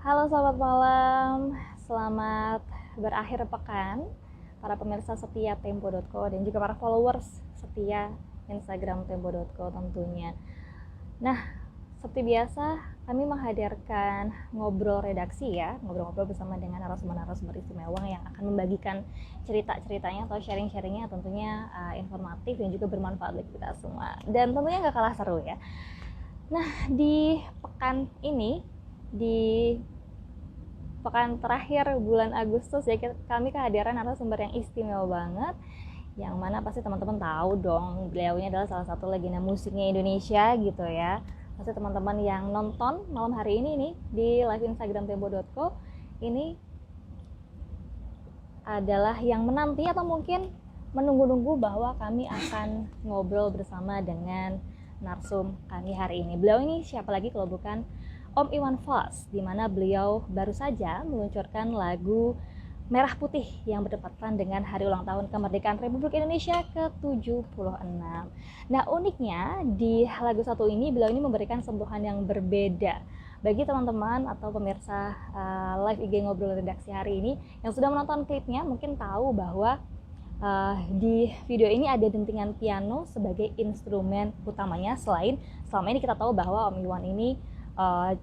Halo, selamat malam. Selamat berakhir pekan para pemirsa setia Tempo.co dan juga para followers setia Instagram Tempo.co tentunya. Nah, seperti biasa kami menghadirkan ngobrol redaksi ya, ngobrol-ngobrol bersama dengan narasumber-narasumber istimewa yang akan membagikan cerita-ceritanya atau sharing-sharingnya tentunya informatif dan juga bermanfaat bagi kita semua. Dan tentunya nggak kalah seru ya. Nah, di pekan ini, di pekan terakhir bulan Agustus ya, kami kehadiran narasumber yang istimewa banget, yang mana pasti teman-teman tahu dong, beliaunya adalah salah satu legenda musiknya Indonesia gitu ya. Pasti teman-teman yang nonton malam hari ini nih di live Instagram tempo.co ini adalah yang menanti atau mungkin menunggu-nunggu bahwa kami akan ngobrol bersama dengan narsum kami hari ini. Beliau ini siapa lagi kalau bukan Om Iwan Fals, di mana beliau baru saja meluncurkan lagu Merah Putih yang berdepatan dengan hari ulang tahun kemerdekaan Republik Indonesia ke-76. Nah, uniknya di lagu satu ini beliau ini memberikan sentuhan yang berbeda. Bagi teman-teman atau pemirsa live IG Ngobrol Redaksi hari ini yang sudah menonton klipnya mungkin tahu bahwa di video ini ada dentingan piano sebagai instrumen utamanya, selain selama ini kita tahu bahwa Om Iwan ini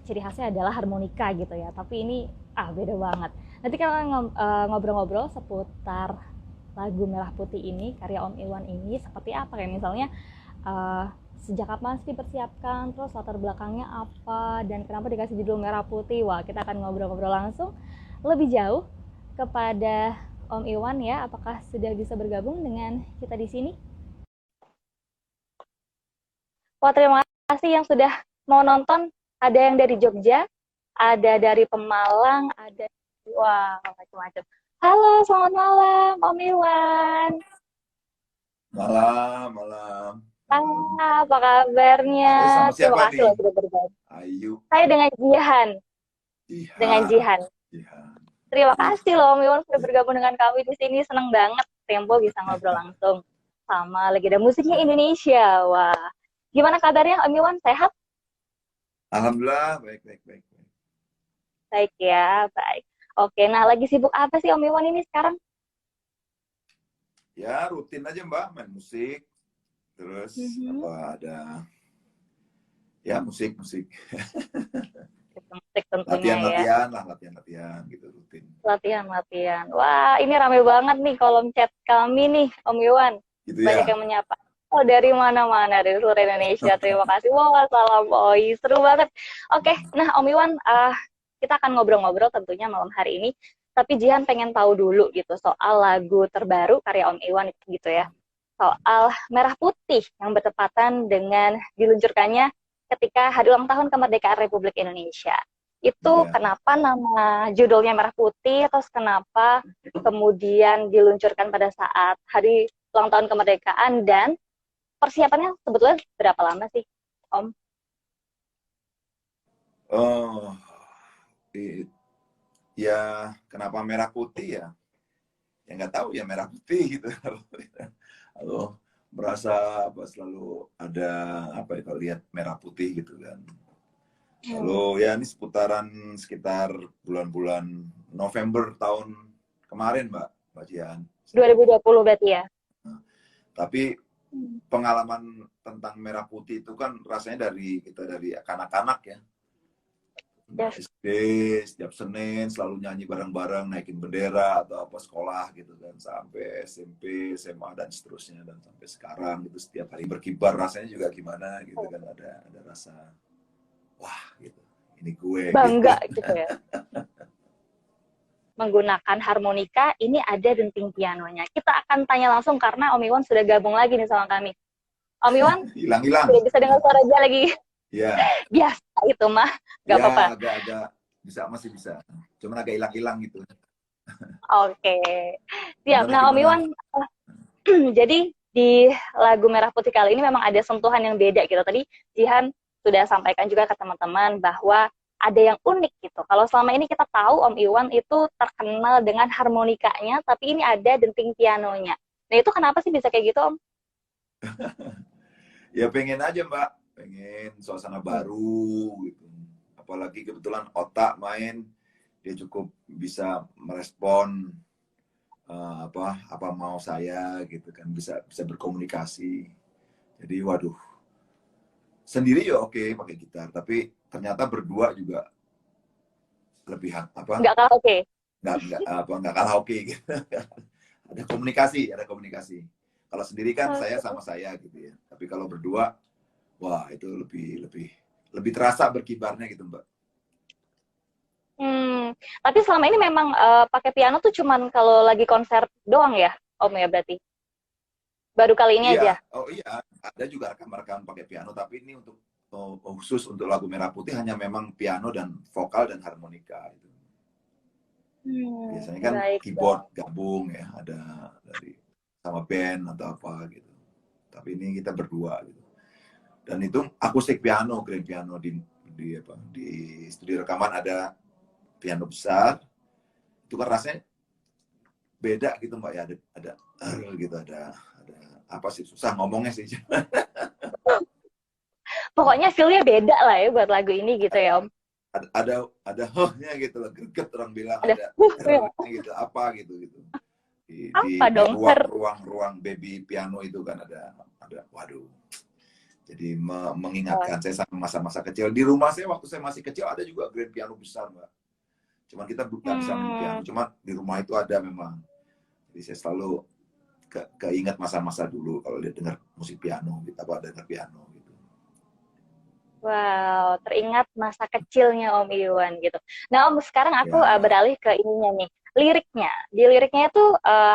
ciri khasnya adalah harmonika gitu ya, tapi ini beda banget. Nanti kita ngobrol-ngobrol seputar lagu Merah Putih ini, karya Om Iwan ini seperti apa, kayak misalnya sejak kapan sih dipersiapkan, terus latar belakangnya apa, dan kenapa dikasih judul Merah Putih. Wah, kita akan ngobrol-ngobrol langsung lebih jauh kepada Om Iwan ya. Apakah sudah bisa bergabung dengan kita di sini? Wah, terima kasih yang sudah mau nonton. Ada yang dari Jogja, ada dari Pemalang, ada wah macam-macam. Halo, selamat malam Om Iwan. Malam, malam. Apa kabarnya? Sama Terima siapa kasih nih? loh sudah bergabung. Ayu. Saya dengan Jihan. Dengan Jihan. Jihan. Jihan. Terima kasih loh Om Iwan sudah bergabung dengan kami di sini. Senang banget Tempo bisa ngobrol langsung sama legenda musiknya Indonesia. Wah, gimana kabarnya Om Iwan? Sehat? Alhamdulillah, baik, baik, baik. Baik ya, baik. Oke, nah lagi sibuk apa sih Om Iwan ini sekarang? Ya, rutin aja Mbak, main musik. Terus Mhm. ada ya musik. Musik tentunya ya. Latihan-latihan lah, latihan-latihan gitu rutin. Latihan-latihan. Wah, ini rame banget nih kolom chat kami nih, Om Iwan. Gitu Banyak ya. yang menyapa. Oh, dari mana-mana, dari seluruh Indonesia. Terima kasih. Wah, salam Oi. Seru banget. Oke, nah Om Iwan, kita akan ngobrol-ngobrol tentunya malam hari ini. Tapi Jihan pengen tahu dulu gitu soal lagu terbaru karya Om Iwan gitu ya. Soal Merah Putih yang bertepatan dengan diluncurkannya ketika hari ulang tahun kemerdekaan Republik Indonesia. Itu Iya. kenapa nama judulnya Merah Putih, terus kenapa kemudian diluncurkan pada saat hari ulang tahun kemerdekaan, dan persiapannya sebetulnya berapa lama sih, Om? Oh, ya kenapa merah putih ya? Ya nggak tahu ya merah putih gitu. Halo, merasa apa selalu ada apa ya kalau lihat merah putih gitu kan. Lalu ya ini seputaran sekitar bulan-bulan November tahun kemarin Mbak Jian. 2020 berarti ya? Nah, tapi pengalaman tentang merah putih itu kan rasanya dari kita dari kanak-kanak ya. Yes. SD setiap Senin selalu nyanyi bareng-bareng naikin bendera atau apa sekolah gitu kan sampai SMP, SMA dan seterusnya dan sampai sekarang gitu setiap hari berkibar rasanya juga gimana gitu kan ada rasa wah gitu ini gue gitu. Bangga gitu ya? Menggunakan harmonika, ini ada denting pianonya. Kita akan tanya langsung karena Om Iwan sudah gabung lagi nih sama kami. Om Iwan, Hilang-hilang. sudah bisa dengar suara aja lagi? Ya. Biasa itu mah, gak Ya apa-apa. agak-agak bisa masih bisa. Cuman agak hilang-hilang gitu. Oke, siap. Gimana Nah Om gimana? Iwan, jadi di lagu Merah Putih kali ini memang ada sentuhan yang beda gitu. Tadi Jihan sudah sampaikan juga ke teman-teman bahwa ada yang unik gitu. Kalau selama ini kita tahu Om Iwan itu terkenal dengan harmonikanya, tapi ini ada denting pianonya. Nah itu kenapa sih bisa kayak gitu Om? Ya pengen aja Mbak, pengen suasana baru gitu. apalagi kebetulan otak main, dia cukup bisa merespon apa mau saya gitu kan, bisa bisa berkomunikasi. Jadi waduh, sendiri ya oke pakai gitar, tapi ternyata berdua juga lebih apa Nggak kalah oke. nggak kalah oke gitu. Ada komunikasi. Kalau sendiri kan saya Oke. sama saya gitu ya, tapi kalau berdua, wah itu lebih lebih lebih terasa berkibarnya gitu Mbak. Tapi selama ini memang pakai piano tuh cuman kalau lagi konser doang ya, Om ya berarti. Baru kali ini Iya, aja. oh iya, ada juga rekam-rekam pakai piano, tapi ini untuk khusus untuk lagu Merah Putih hanya memang piano dan vokal dan harmonika itu. Biasanya kan Baik, keyboard baik. gabung ya, ada dari sama band atau apa gitu. Tapi ini kita berdua gitu. Dan itu akustik piano, grand piano di studio rekaman ada piano besar. Itu kan rasanya beda gitu Mbak ya, ada gitu ada apa sih, susah ngomongnya sih. Pokoknya feel-nya beda lah ya buat lagu ini gitu ya, Om. Ada nya gitu loh, greget orang bilang, Ada ada ya. nya gitu, apa gitu gitu Apa di dong? ruang baby piano itu kan ada waduh, jadi Oh, mengingatkan saya sama masa-masa kecil di rumah saya waktu saya masih kecil. Ada juga grand piano besar Mbak, cuman kita bukan bisa main piano, hmm, cuma di rumah itu ada memang. Jadi saya selalu keinget masa-masa dulu kalau dia dengar musik piano gitu, apa dengar piano gitu wow, teringat masa kecilnya Om Iwan gitu. Nah Om, sekarang aku ya. beralih ke ininya nih, liriknya. Di liriknya itu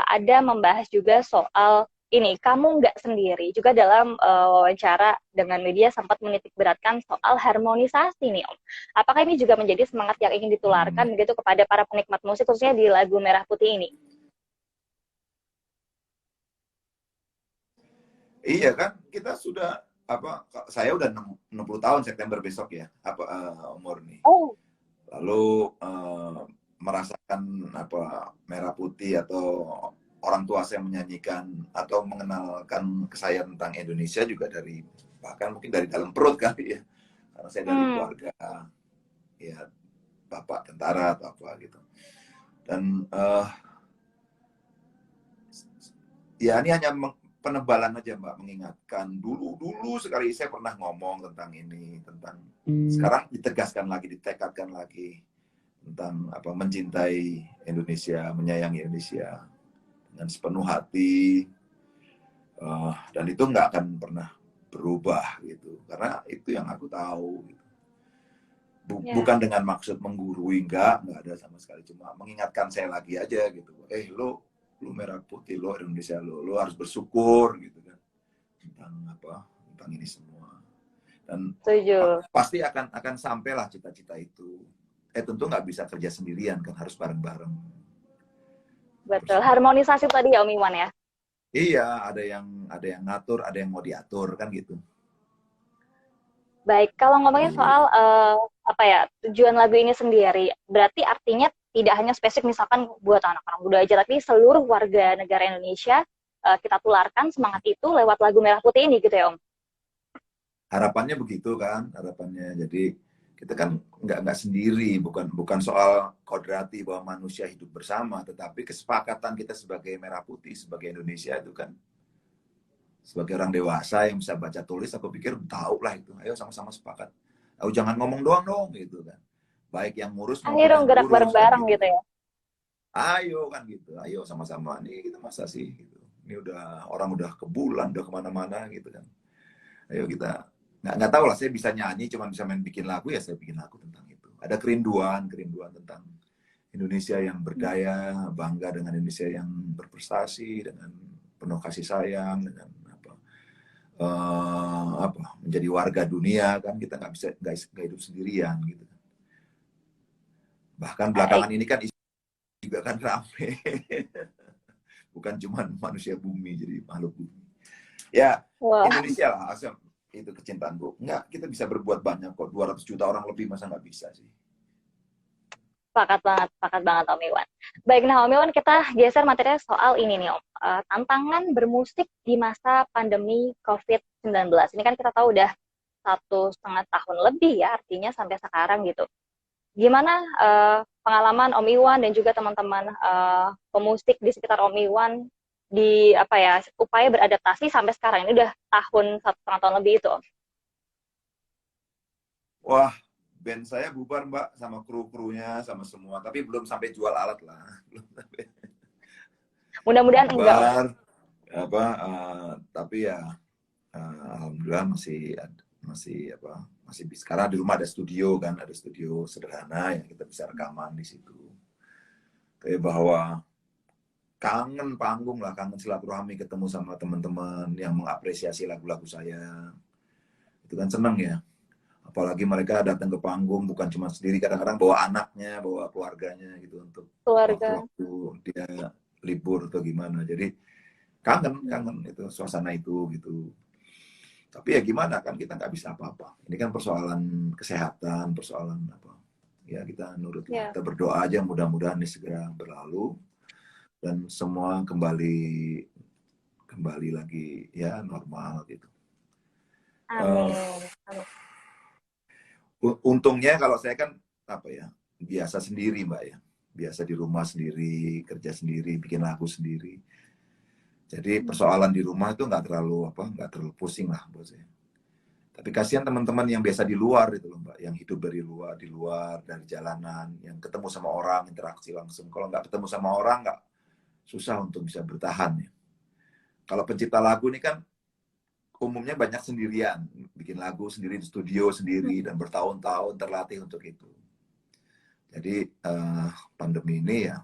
ada membahas juga soal ini, kamu nggak sendiri. Juga dalam wawancara dengan media sempat menitik beratkan soal harmonisasi nih Om. Apakah ini juga menjadi semangat yang ingin Hmm. ditularkan begitu kepada para penikmat musik, khususnya di lagu Merah Putih ini? Iya kan, kita sudah apa, saya udah 60 tahun September besok ya, apa umur nih. Oh, Lalu merasakan apa Merah Putih, atau orang tua saya menyanyikan atau mengenalkan ke saya tentang Indonesia juga dari, bahkan mungkin dari dalam perut kali ya. Karena saya dari hmm, keluarga ya bapak tentara atau apa gitu. Dan ya ini hanya penebalan aja Mbak, mengingatkan dulu sekali saya pernah ngomong tentang ini, tentang sekarang ditegaskan lagi, ditekadkan lagi tentang apa, mencintai Indonesia, menyayangi Indonesia dengan sepenuh hati, dan itu nggak akan pernah berubah gitu, karena itu yang aku tahu gitu. ya, Bukan dengan maksud menggurui, nggak ada sama sekali, cuma mengingatkan saya lagi aja gitu, lu Merah Putih, lo Indonesia, lo harus bersyukur gitu kan, tentang apa, tentang ini semua. Dan setuju. pasti akan sampailah cita-cita itu. Tentu nggak bisa kerja sendirian kan, harus bareng-bareng Betul, terus. harmonisasi tadi ya Om Iwan ya. Iya, ada yang ngatur, ada yang mau diatur kan gitu. Baik, kalau ngomongin Jadi soal apa ya tujuan lagu ini sendiri, berarti artinya tidak hanya spesifik misalkan buat anak-anak muda aja, tapi seluruh warga negara Indonesia kita tularkan semangat itu lewat lagu Merah Putih ini gitu ya Om. harapannya begitu kan, harapannya. Jadi kita kan nggak sendiri, bukan bukan soal kodrati bahwa manusia hidup bersama, tetapi kesepakatan kita sebagai Merah Putih, sebagai Indonesia itu kan, sebagai orang dewasa yang bisa baca tulis, aku pikir tahu lah itu. Ayo sama-sama sepakat. Ayo jangan ngomong doang dong gitu kan. Baik yang ngurus Ayo maupun dong yang gerak ngurus kan bareng-bareng gitu gitu kan. ya. Ayo kan gitu, ayo sama-sama. Nih kita masa sih gitu. Ini udah orang udah ke bulan, udah kemana-mana gitu kan. Ayo kita nggak tahu lah. Saya bisa nyanyi, cuma bisa main bikin lagu, ya saya bikin lagu tentang itu. Ada kerinduan tentang Indonesia yang berdaya, bangga dengan Indonesia yang berprestasi, dengan penuh kasih sayang, dengan menjadi warga dunia kan, kita nggak bisa nggak hidup sendirian gitu. Bahkan Baik. belakangan ini kan juga kan rame. Bukan cuma manusia bumi, jadi makhluk bumi. Ya, Wah, Indonesia lah, asal itu kecintaan bro. Enggak, kita bisa berbuat banyak kok. 200 juta orang lebih, masa nggak bisa sih? Pakat banget Om Iwan. Baik, nah Om Iwan kita geser materinya soal ini nih Om. Tantangan bermusik di masa pandemi COVID-19. Ini kan kita tahu udah 1,5 tahun lebih ya, artinya sampai sekarang gitu. Gimana pengalaman Om Iwan dan juga teman-teman pemusik di sekitar Om Iwan di apa ya upaya beradaptasi sampai sekarang ini udah 1,5 tahun lebih itu Om. Wah, band saya bubar Mbak sama kru-krunya sama semua, tapi belum sampai jual alat lah. Belum sampai Mudah-mudahan enggak Om. bubar apa tapi ya alhamdulillah masih masih bisa karena di rumah ada studio kan, ada studio sederhana yang kita bisa rekaman di situ. Kayak bahwa kangen panggung lah, kangen silaturahmi ketemu sama teman-teman yang mengapresiasi lagu-lagu saya. Itu kan seneng ya. Apalagi mereka datang ke panggung bukan cuma sendiri, kadang-kadang bawa anaknya, bawa keluarganya gitu untuk Keluarga. waktu-waktu dia libur atau gimana. Jadi kangen itu suasana itu gitu. Tapi ya gimana kan kita nggak bisa apa-apa. Ini kan persoalan kesehatan, persoalan apa. Ya kita nurut lah. Ya. Kita berdoa aja mudah-mudahan ini segera berlalu dan semua kembali lagi ya normal gitu. Amin. Untungnya kalau saya kan apa ya biasa sendiri Mbak ya, biasa di rumah sendiri, kerja sendiri, bikin lagu sendiri. Jadi persoalan di rumah itu nggak terlalu pusing lah buat saya. Tapi kasihan teman-teman yang biasa di luar itu loh Mbak, yang hidup di luar dari jalanan, yang ketemu sama orang, interaksi langsung. Kalau nggak ketemu sama orang nggak susah untuk bisa bertahan ya. Kalau pencipta lagu ini kan umumnya banyak sendirian, bikin lagu sendiri di studio sendiri dan bertahun-tahun terlatih untuk itu. Jadi pandemi ini ya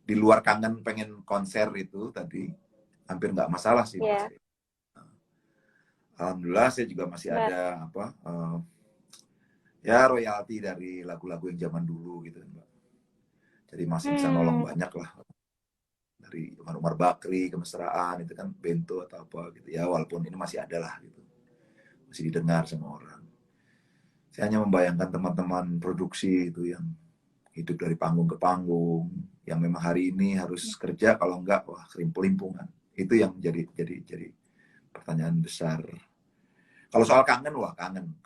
di luar kangen pengen konser itu tadi hampir nggak masalah sih. Yeah. Alhamdulillah saya juga masih ada ya royalti dari lagu-lagu yang zaman dulu gitu Mbak. Jadi masih bisa nolong banyak lah. Dari Umar Bakri, Kemesraan, itu kan Bento atau apa gitu ya, walaupun ini masih ada lah gitu. Masih didengar sama orang. Saya hanya membayangkan teman-teman produksi itu yang hidup dari panggung ke panggung, yang memang hari ini harus kerja, kalau enggak, wah kelimpungan. Itu yang jadi pertanyaan besar. Kalau soal kangen, wah kangen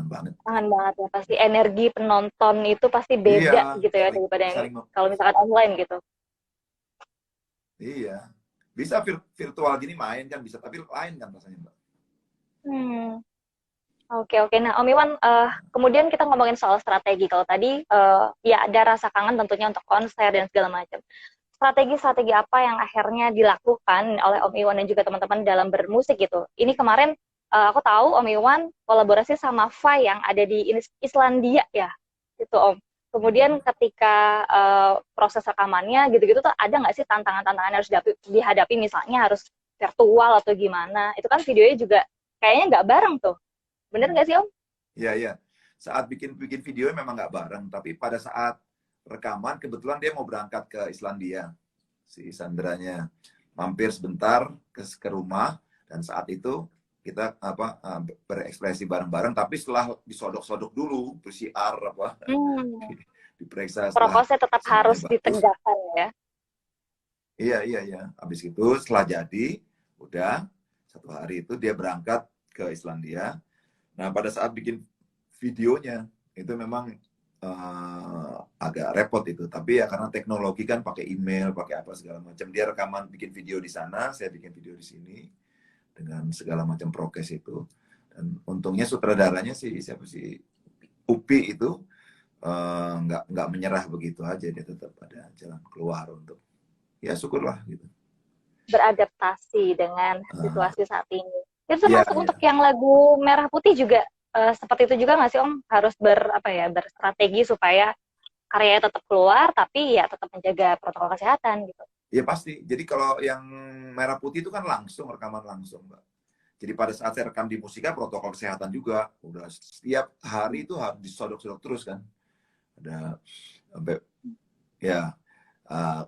banget. Kangen banget ya, pasti energi penonton itu pasti beda gitu ya daripada yang kalau misalkan online gitu. Iya, bisa virtual gini main kan bisa, tapi lain kan rasanya Mbak. Oke. Nah, Om Iwan, kemudian kita ngomongin soal strategi. Kalau tadi ya ada rasa kangen tentunya untuk konser dan segala macam. Strategi apa yang akhirnya dilakukan oleh Om Iwan dan juga teman-teman dalam bermusik gitu? Ini kemarin aku tahu Om Iwan kolaborasi sama Fai yang ada di Islandia ya, itu Om. Kemudian ketika proses rekamannya gitu-gitu tuh ada nggak sih tantangan-tantangan yang harus dihadapi, misalnya harus virtual atau gimana? Itu kan videonya juga kayaknya nggak bareng tuh. Bener nggak sih Om? Iya. Saat bikin video memang nggak bareng, tapi pada saat rekaman kebetulan dia mau berangkat ke Islandia, si Sandranya mampir sebentar ke rumah, dan saat itu kita berekspresi bareng-bareng, tapi setelah disodok-sodok dulu PCR diperiksa. Prokesnya tetap harus ditegakkan ya. Iya. Habis itu setelah jadi udah 1 hari itu dia berangkat ke Islandia. Nah, pada saat bikin videonya itu memang agak repot itu. Tapi ya karena teknologi kan pakai email, pakai apa segala macam. Dia rekaman bikin video di sana, saya bikin video di sini dengan segala macam prokes itu. Dan untungnya sutradaranya siapa sih Upi itu nggak menyerah begitu aja, dia tetap ada jalan keluar untuk ya syukurlah gitu. Beradaptasi dengan situasi saat ini. Itu termasuk untuk yang lagu Merah Putih juga seperti itu juga nggak sih Om? Harus berstrategi supaya karyanya tetap keluar tapi ya tetap menjaga protokol kesehatan gitu. Ya pasti. Jadi kalau yang Merah Putih itu kan rekaman langsung Mbak. Jadi pada saat saya rekam di Musika, protokol kesehatan juga udah setiap hari itu harus disodok-sodok terus kan. Ada ya.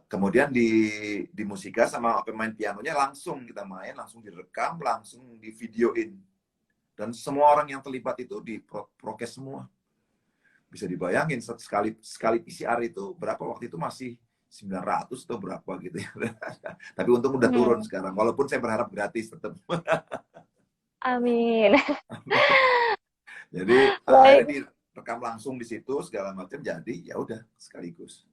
Kemudian di Musika sama pemain pianonya langsung kita main, langsung direkam, langsung di videoin. Dan semua orang yang terlibat itu di prokes semua. Bisa dibayangin sekali PCR itu berapa waktu itu masih 900 atau berapa gitu ya. Tapi untung udah turun sekarang. Walaupun saya berharap gratis tetap. Amin. Jadi akhirnya Baik. direkam langsung di situ segala macam, jadi ya udah sekaligus.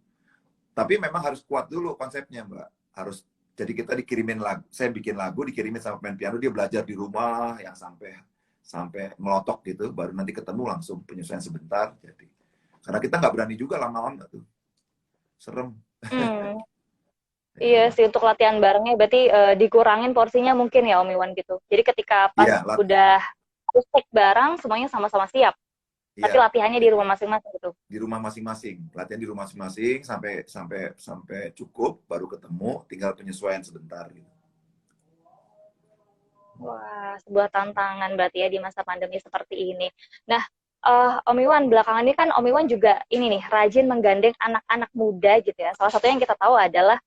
Tapi memang harus kuat dulu konsepnya, Mbak. Harus, jadi kita dikirimin lagu, saya bikin lagu dikirimin sama main piano, dia belajar di rumah yang sampai sampai melotok gitu, baru nanti ketemu langsung penyesuaian sebentar jadi. Karena kita nggak berani juga lama-lama tuh, serem. Hmm, iya Ya, sih untuk latihan barengnya berarti dikurangin porsinya mungkin ya Om Iwan gitu. Jadi ketika pas iya, udah harus take bareng semuanya sama-sama siap, tapi iya, latihannya di rumah masing-masing gitu. di rumah masing-masing, latihan di rumah masing-masing sampai sampai sampai cukup, baru ketemu, tinggal penyesuaian sebentar gitu. Wah, sebuah tantangan berarti ya di masa pandemi seperti ini. Nah, Om Iwan, belakangan ini kan Om Iwan juga ini nih, rajin menggandeng anak-anak muda gitu ya. Salah satu yang kita tahu adalah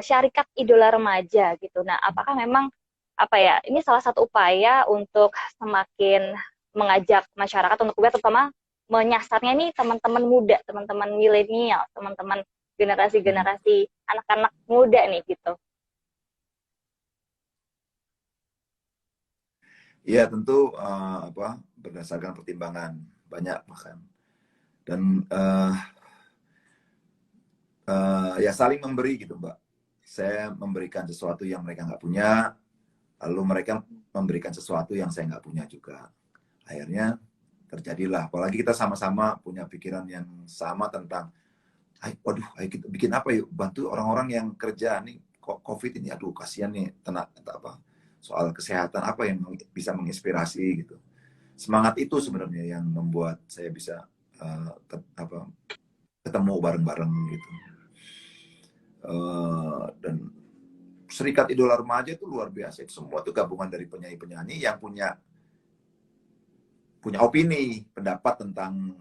Syarikat Idola Remaja gitu. Nah, apakah memang apa ya, ini salah satu upaya untuk semakin mengajak masyarakat untuk kemudian terutama menyasarnya nih teman-teman muda, teman-teman milenial, teman-teman Hmm. generasi-generasi anak-anak muda nih gitu. Iya tentu apa, berdasarkan pertimbangan banyak bahkan, dan ya saling memberi gitu, Mbak. Saya memberikan sesuatu yang mereka nggak punya, lalu mereka memberikan sesuatu yang saya nggak punya juga. Akhirnya terjadilah, apalagi kita sama-sama punya pikiran yang sama tentang, waduh, ayo kita bikin apa yuk, bantu orang-orang yang kerja nih, kok COVID ini, aduh kasihan nih, apa, soal kesehatan apa yang bisa menginspirasi gitu. Semangat itu sebenarnya yang membuat saya bisa apa, ketemu bareng-bareng gitu. Dan Serikat Idola Remaja itu luar biasa. Itu semua tuh gabungan dari penyanyi-penyanyi yang punya punya opini, pendapat tentang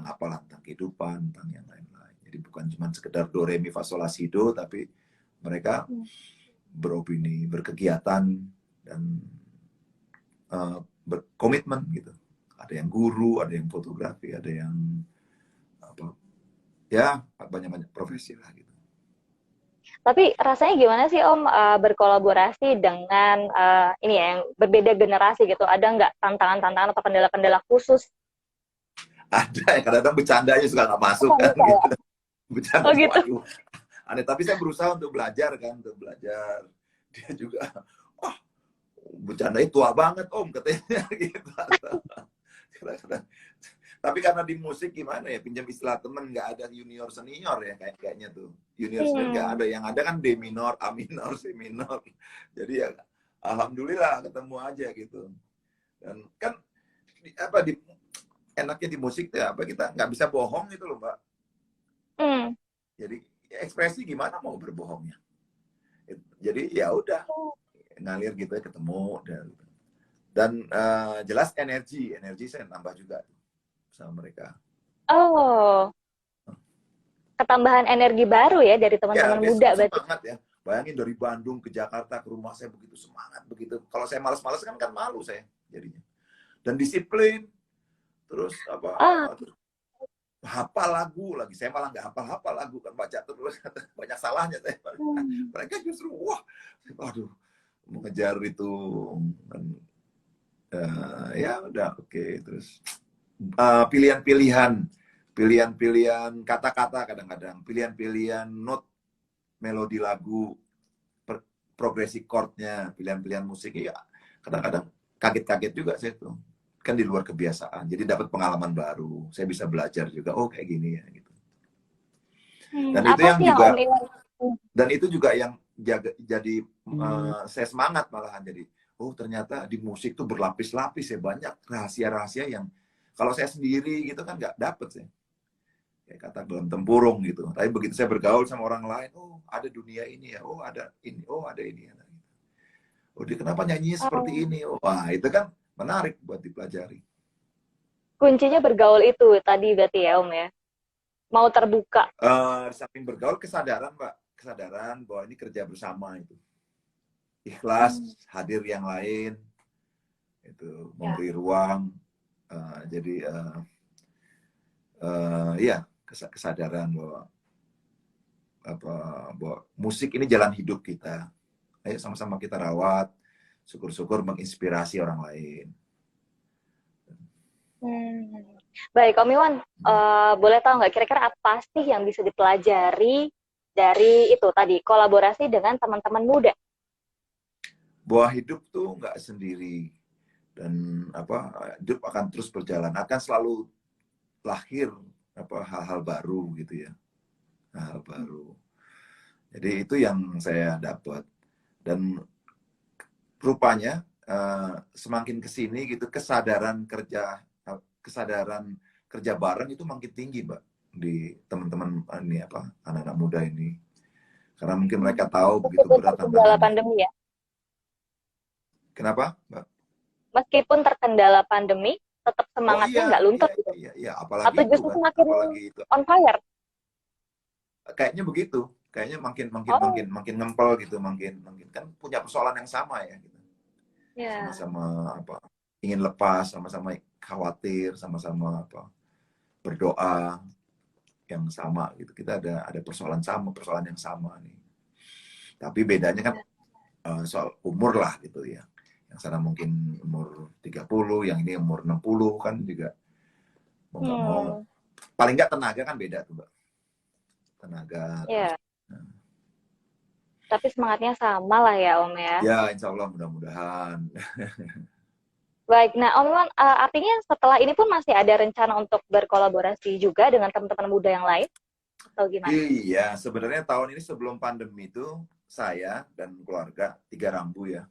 apalah, tentang kehidupan, tentang yang lain-lain. Jadi bukan cuma sekedar do re mi fa sol la si do, tapi mereka beropini, berkegiatan, dan berkomitmen gitu. Ada yang guru, ada yang fotografi, ada yang apa, ya banyak-banyak profesi lah gitu. Tapi rasanya gimana sih Om berkolaborasi dengan ini ya yang berbeda generasi gitu? Ada nggak tantangan-tantangan atau kendala-kendala khusus? Ada yang kadang-kadang bercandanya suka nggak Oh, masuk nggak kan bisa ya? gitu. Oh Bercandanya, gitu. waduh, aneh. Tapi saya berusaha untuk belajar kan, untuk belajar. Dia juga, wah, bercandanya tua banget om katanya gitu. Kadang-kadang. Tapi karena di musik gimana ya, pinjam istilah temen, nggak ada junior senior ya, kayaknya tuh junior senior nggak Hmm. ada, yang ada kan D minor, A minor, C minor. Jadi ya alhamdulillah ketemu aja gitu. Dan kan apa, enaknya di musik ya, apa, kita nggak bisa bohong gitu loh, Mbak. Hmm. Jadi ekspresi gimana mau berbohongnya. Jadi ya udah, ngalir gitu ya, ketemu, dan jelas energi saya nambah juga sama mereka. Oh, ketambahan energi baru ya dari Ya teman-teman dia muda berarti. semangat ya. Bayangin dari Bandung ke Jakarta ke rumah saya begitu semangat begitu. Kalau saya malas-malas kan malu saya jadinya. Dan disiplin, terus apa, Ah, hafal lagu lagi. Saya malah nggak hafal-hafal lagu kan, baca terus banyak salahnya saya. hmm. Mereka justru wah, aduh, mengejar itu. Dan, ya udah oke. Terus pilihan-pilihan, pilihan-pilihan kata-kata, kadang-kadang pilihan-pilihan not melodi lagu, progresi chordnya, pilihan-pilihan musik ya, kadang-kadang kaget-kaget juga saya tuh, kan di luar kebiasaan, jadi dapat pengalaman baru, saya bisa belajar juga, oh kayak gini ya gitu. Hmm. Dan itu Apa yang sih yang Om juga, Iwan? yang jadi saya semangat malahan, jadi oh ternyata di musik tuh berlapis-lapis ya, banyak rahasia-rahasia yang kalau saya sendiri gitu kan nggak dapet sih, kayak kata dalam tempurung gitu. Tapi begitu saya bergaul sama orang lain, oh ada dunia ini ya, oh ada ini, oh ada ini ya. Oh dia kenapa nyanyinya seperti Oh, ini? Oh, wah itu kan menarik buat dipelajari. kuncinya bergaul itu tadi berarti ya Om ya. Mau terbuka. Di samping bergaul, kesadaran Mbak, kesadaran bahwa ini kerja bersama itu. Ikhlas, Hmm. hadir yang lain, itu Ya. memberi ruang. Jadi ya kesadaran bahwa apa, bahwa musik ini jalan hidup kita. Ayo sama-sama kita rawat, syukur-syukur menginspirasi orang lain. Baik, Om Iwan, boleh tahu nggak kira-kira apa sih yang bisa dipelajari dari itu tadi, kolaborasi dengan teman-teman muda? Bahwa hidup tuh nggak sendiri, dan hidup akan terus berjalan, akan selalu lahir hal-hal baru gitu ya, hal baru. Jadi itu yang saya dapat, dan rupanya semakin kesini gitu kesadaran kerja bareng itu makin tinggi, Mbak, di teman-teman ini anak-anak muda ini, karena mungkin mereka tahu begitu Meskipun berat terkendala tantangannya. pandemi ya? Kenapa, Mbak? Meskipun terkendala pandemi, tetap Oh semangatnya iya, nggak iya, luntur gitu? iya, iya, apalagi Atau itu justru kan, semakin apalagi itu. on fire? Kayaknya begitu, kayaknya makin makin makin Oh, makin ngempel gitu, makin makin kan punya persoalan yang sama ya gitu. ya. Sama-sama ingin lepas, sama-sama khawatir, sama-sama berdoa yang sama gitu. Kita ada persoalan sama, persoalan yang sama nih. Tapi bedanya kan soal umur lah gitu ya. Yang sana mungkin umur 30, yang ini umur 60 kan juga mau nggak mau. Paling nggak tenaga kan beda tuh, Mbak. Tenaga terus. Ya. Tapi semangatnya sama lah ya, Om ya. Ya, insya Allah mudah-mudahan. Baik, nah Om Iwan, artinya setelah ini pun masih ada rencana untuk berkolaborasi juga dengan teman-teman muda yang lain? Atau gimana? Iya, sebenarnya tahun ini sebelum pandemi itu saya dan keluarga Tiga Rambu ya,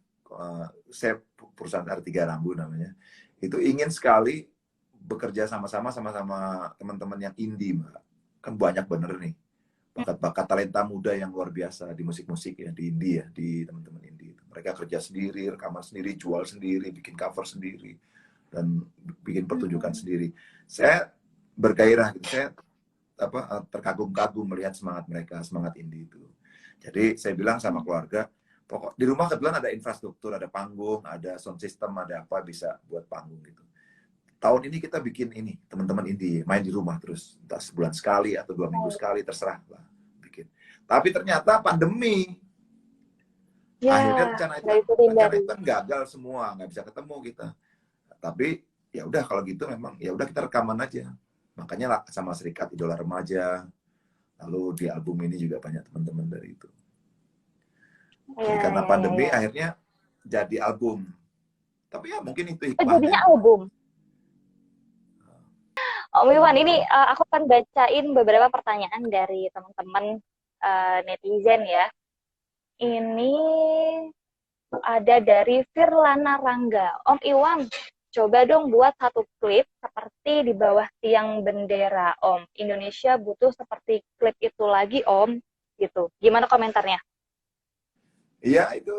saya perusahaan Tiga Rambu namanya, itu ingin sekali bekerja sama-sama teman-teman yang indie, Mbak. Kan banyak bener nih bakat-bakat talenta muda yang luar biasa di musik-musik ya, di indie ya, di teman-teman indie. Mereka kerja sendiri, rekaman sendiri, jual sendiri, bikin cover sendiri, dan bikin pertunjukan sendiri. Saya bergairah gitu, saya terkagum-kagum melihat semangat mereka, semangat indie itu. Jadi saya bilang sama keluarga, pokok di rumah kebetulan ada infrastruktur, ada panggung, ada sound system, ada apa bisa buat panggung gitu. Tahun ini kita bikin ini, teman-teman indie main di rumah terus, entah sebulan sekali atau 2 minggu sekali, terserah lah bikin. Tapi ternyata pandemi, akhirnya Ya, nggak bisa rencana dihindari. itu kan gagal semua, nggak bisa ketemu kita. Tapi ya udah kalau gitu memang ya udah kita rekaman aja. Makanya lah sama Serikat Idola Remaja, lalu di album ini juga banyak teman-teman dari itu. Jadi Ya, karena ya, ya, pandemi ya. akhirnya jadi album. Tapi ya mungkin itu Oh, jadinya hikmahnya. album. Om Iwan, ini aku akan bacain beberapa pertanyaan dari teman-teman netizen ya. Ini ada dari Firlana Rangga. Om Iwan, coba dong buat satu klip seperti di bawah tiang bendera, Om. Indonesia butuh seperti klip itu lagi, Om. Gitu. Gimana komentarnya? Iya itu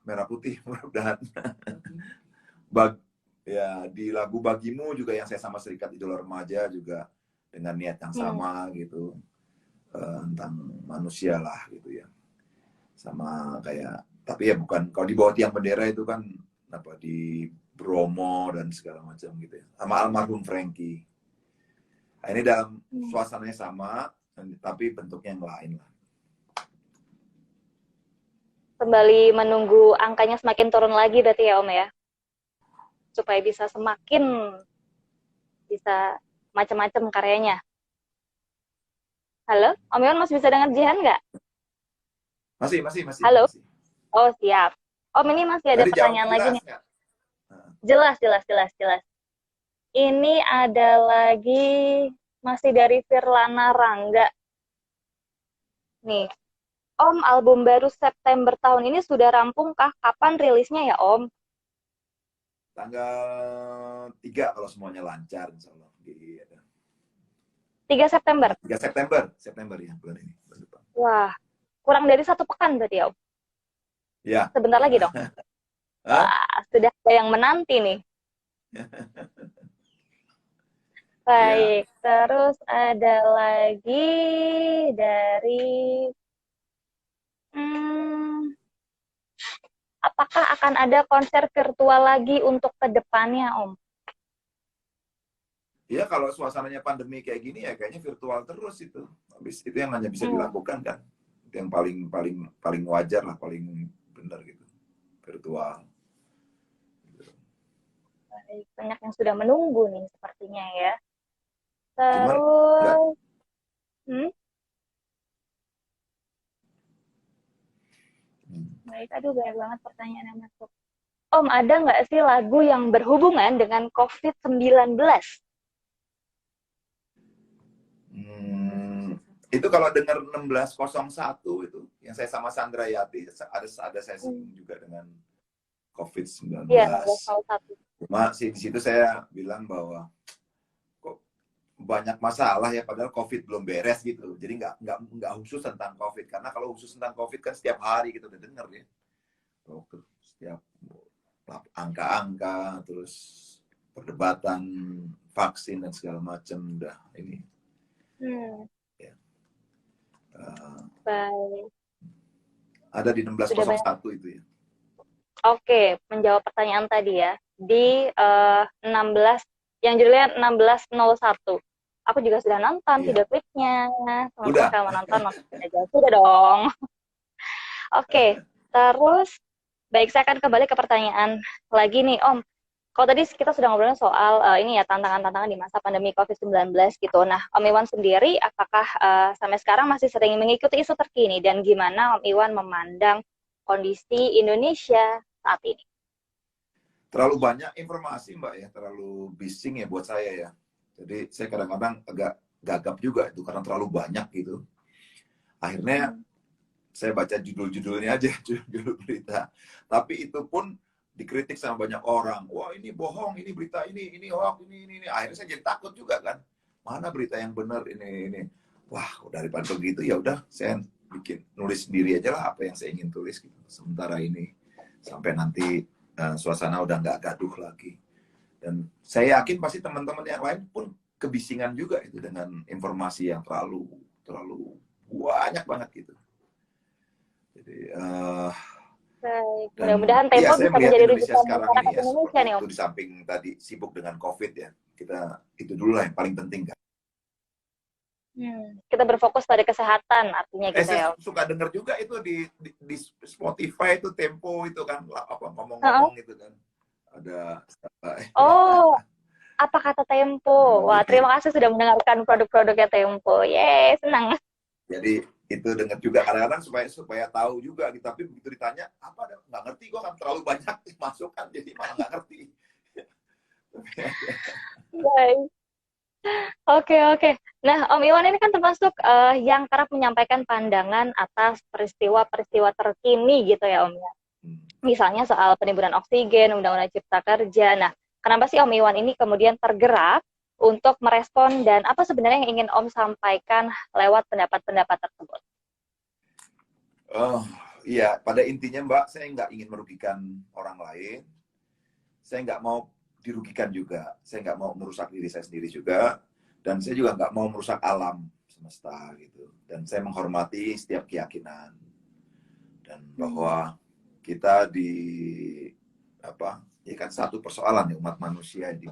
merah putih mudah-mudahan. Ya di lagu Bagimu juga yang saya sama Serikat Idola Remaja juga dengan niat yang sama gitu, tentang manusia lah gitu ya, sama kayak, tapi ya bukan kalau di bawah tiang bendera itu kan di Bromo dan segala macam gitu ya, sama almarhum Frankie. Nah, ini dalam suasananya sama tapi bentuknya yang lain lah. Kembali menunggu angkanya semakin turun lagi berarti ya Om ya, supaya bisa semakin bisa macam-macam karyanya. Halo, Om Iwan masih bisa dengar Jihan nggak? Masih. Halo, oh siap. Om ini masih ada Tadi jawabnya pertanyaan lagi jelas nih. nggak? Jelas. Ini ada lagi masih dari Firlana Rangga. Nih, Om, album baru September tahun ini sudah rampung kah? Kapan rilisnya ya, Om? Tanggal 3 kalau semuanya lancar insya Allah. 3 September. 3 September ya, bulan ini, bulan depan. Wah, kurang dari 1 pekan berarti ya, Om? Ya. Sebentar lagi dong. Wah, sudah ada yang menanti nih. Baik, terus ada lagi dari apakah akan ada konser virtual lagi untuk kedepannya, Om? Ya kalau suasananya pandemi kayak gini ya kayaknya virtual terus itu. Habis itu yang hanya bisa dilakukan kan. Itu yang paling wajar lah, paling benar gitu. virtual. Baik, banyak yang sudah menunggu nih sepertinya ya. Cuman nggak, Terus, baik, aduh banyak banget pertanyaan yang masuk. Om, ada nggak sih lagu yang berhubungan dengan COVID-19? hmm, itu kalau dengar 1601 itu yang saya sama Sandra Yati, ada saya singgung juga dengan Iya, COVID-19. 1601. Cuma sih di situ saya bilang bahwa kok banyak masalah ya, padahal COVID belum beres gitu. Jadi nggak khusus tentang COVID, karena kalau khusus tentang COVID kan setiap hari kita udah dengar ya. Setiap angka-angka, terus perdebatan vaksin dan segala macam udah ini. Ya. Baik. Ada di 1601 itu ya. Oke, menjawab pertanyaan tadi ya. Di 16, yang judulnya 1601. Aku juga sudah nonton Iya. video klipnya. Teman-teman Udah. kalau menonton aja. Sudah dong. Oke, terus baik, saya akan kembali ke pertanyaan lagi nih, Om. Kalau tadi kita sudah ngobrolin soal ini ya, tantangan-tantangan di masa pandemi COVID-19 gitu. Nah, Om Iwan sendiri apakah sampai sekarang masih sering mengikuti isu terkini, dan gimana Om Iwan memandang kondisi Indonesia saat ini? Terlalu banyak informasi Mbak ya, terlalu bising ya buat saya ya. Jadi saya kadang-kadang agak gagap juga itu karena terlalu banyak gitu. Akhirnya saya baca judul-judulnya aja, judul berita. Tapi itu pun dikritik sama banyak orang. Wah ini bohong, ini berita ini hoax, ini. Akhirnya saya jadi takut juga kan. Mana berita yang benar ini. Wah daripada begitu ya udah saya nulis sendiri aja lah apa yang saya ingin tulis gitu. Sementara ini sampai nanti suasana udah nggak gaduh lagi. Dan saya yakin pasti teman-teman yang lain pun kebisingan juga itu dengan informasi yang terlalu banyak banget gitu. Jadi baik, mudah-mudahan Tempo saya bisa melihat menjadi Indonesia rujukan sekarang masyarakat ini ya Indonesia seperti nih, Om. itu, di samping tadi sibuk dengan COVID ya, kita itu dulu lah yang paling penting kan. Kita berfokus pada kesehatan artinya gitu ya, Saya Om. suka dengar juga itu di Spotify itu Tempo itu kan apa ngomong-ngomong itu kan ada Oh, apa kata Tempo? Wah, gitu. terima kasih sudah mendengarkan produk-produknya Tempo. Yeay, senang. Jadi itu dengar juga kadang-kadang supaya tahu juga gitu. Tapi begitu ditanya apa nggak ngerti, gue kan terlalu banyak masukan jadi malah nggak ngerti. Baik. Oke. Nah, Om Iwan ini kan termasuk yang kerap menyampaikan pandangan atas peristiwa-peristiwa terkini gitu ya, Om ya. Misalnya soal penimbunan oksigen, Undang-Undang Cipta Kerja. Nah, kenapa sih Om Iwan ini kemudian tergerak untuk merespon, dan apa sebenarnya yang ingin Om sampaikan lewat pendapat-pendapat tersebut? Oh iya, pada intinya Mbak, saya nggak ingin merugikan orang lain. Saya nggak mau dirugikan juga. Saya nggak mau merusak diri saya sendiri juga. Dan saya juga nggak mau merusak alam semesta gitu. Dan saya menghormati setiap keyakinan. Dan bahwa kita ya kan satu persoalan ya, umat manusia di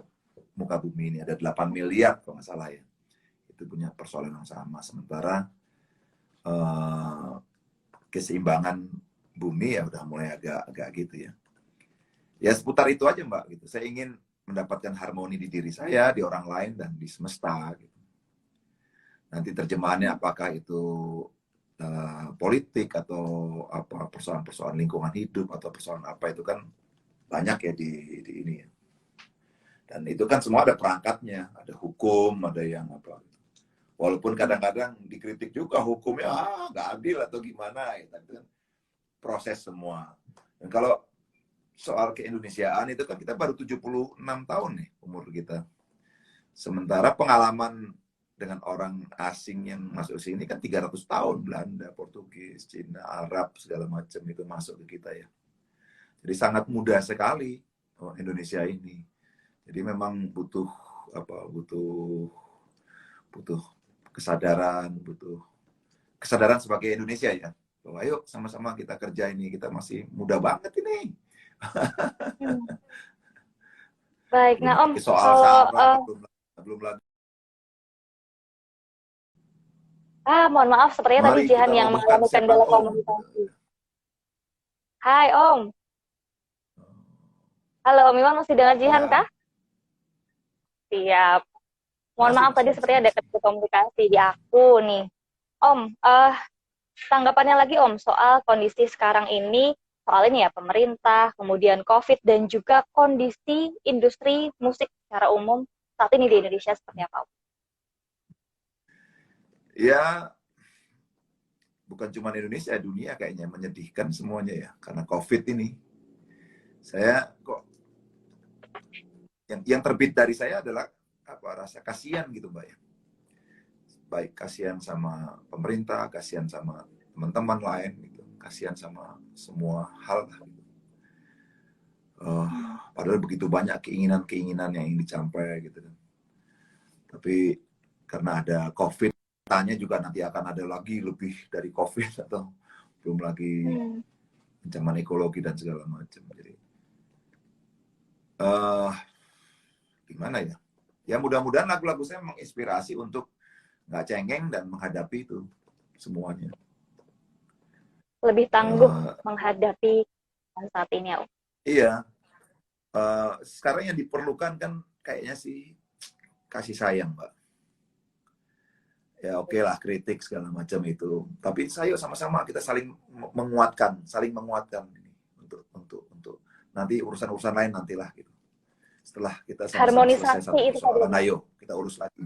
muka bumi ini ada 8 miliar kalau nggak salah ya. Itu punya persoalan yang sama. Sementara keseimbangan bumi ya udah mulai agak gitu ya. Ya seputar itu aja Mbak gitu. Saya ingin mendapatkan harmoni di diri saya, di orang lain, dan di semesta gitu. Nanti terjemahannya apakah itu politik atau apa persoalan-persoalan lingkungan hidup atau persoalan apa itu kan banyak ya di ini ya. Dan itu kan semua ada perangkatnya, ada hukum, ada yang apa. Walaupun kadang-kadang dikritik juga hukumnya nggak adil atau gimana ya, tapi kan proses semua. Dan kalau soal keindonesiaan itu kan kita baru 76 tahun nih umur kita. Sementara pengalaman dengan orang asing yang masuk sini kan 300 tahun, Belanda, Portugis, Cina, Arab, segala macam itu masuk ke kita ya. Jadi sangat mudah sekali Indonesia ini. Jadi memang butuh kesadaran sebagai Indonesia ya. Bahwa ayo sama-sama kita kerja ini, kita masih muda banget ini. Baik, nah Om, soal SARA belum lagi. Mohon maaf, sepertinya tadi Jihan yang mengalami kendala komunikasi. Hai Om. Halo Om Iwan, masih dengan Jihan Ya, kah? Siap. Mohon masih, maaf masih, tadi masih, sepertinya ada masih. kendala komunikasi di aku nih. Om, tanggapannya lagi Om soal kondisi sekarang ini, soal ini ya pemerintah, kemudian COVID dan juga kondisi industri musik secara umum saat ini di Indonesia seperti apa Om? Ya, bukan cuma Indonesia, dunia kayaknya menyedihkan semuanya ya. Karena COVID ini. Saya kok, yang terbit dari saya adalah apa, rasa kasihan gitu Mbak ya. Baik kasihan sama pemerintah, kasihan sama teman-teman lain, gitu. Kasihan sama semua hal lah. Gitu. Hmm. Padahal begitu banyak keinginan-keinginan yang ingin dicapai gitu kan. Tapi karena ada COVID, tanya juga nanti akan ada lagi lebih dari COVID atau belum lagi Hmm. ancaman ekologi dan segala macam. Jadi uh, gimana ya? Ya mudah-mudahan lagu-lagu saya menginspirasi untuk nggak cengeng dan menghadapi itu semuanya. Lebih tangguh Uh, menghadapi saat ini ya Om. iya, sekarang yang diperlukan kan kayaknya sih kasih sayang, Mbak. Ya oke lah kritik segala macam itu. Tapi saya sama-sama kita saling menguatkan ini untuk nanti urusan-urusan lain nantilah gitu. Setelah kita sama-sama selesai Harmonisasi satu itu tadi persoalan, Om. ayo kita urus lagi.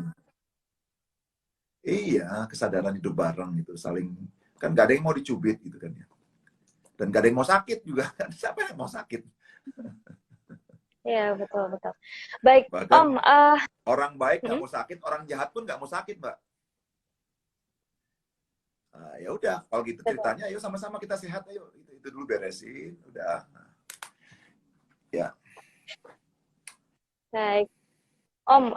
Iya, kesadaran hidup bareng gitu, saling kan gak ada yang mau dicubit gitu kan ya. Dan gak ada yang mau sakit juga kan. Siapa yang mau sakit? Iya betul betul. Baik Bahkan Om, orang baik nggak hmm, mau sakit, orang jahat pun nggak mau sakit, Mbak. Ya udah, kalau gitu betul. ceritanya, ayo sama-sama kita sehat, ayo itu dulu beresin, udah. Ya, Baik. Om,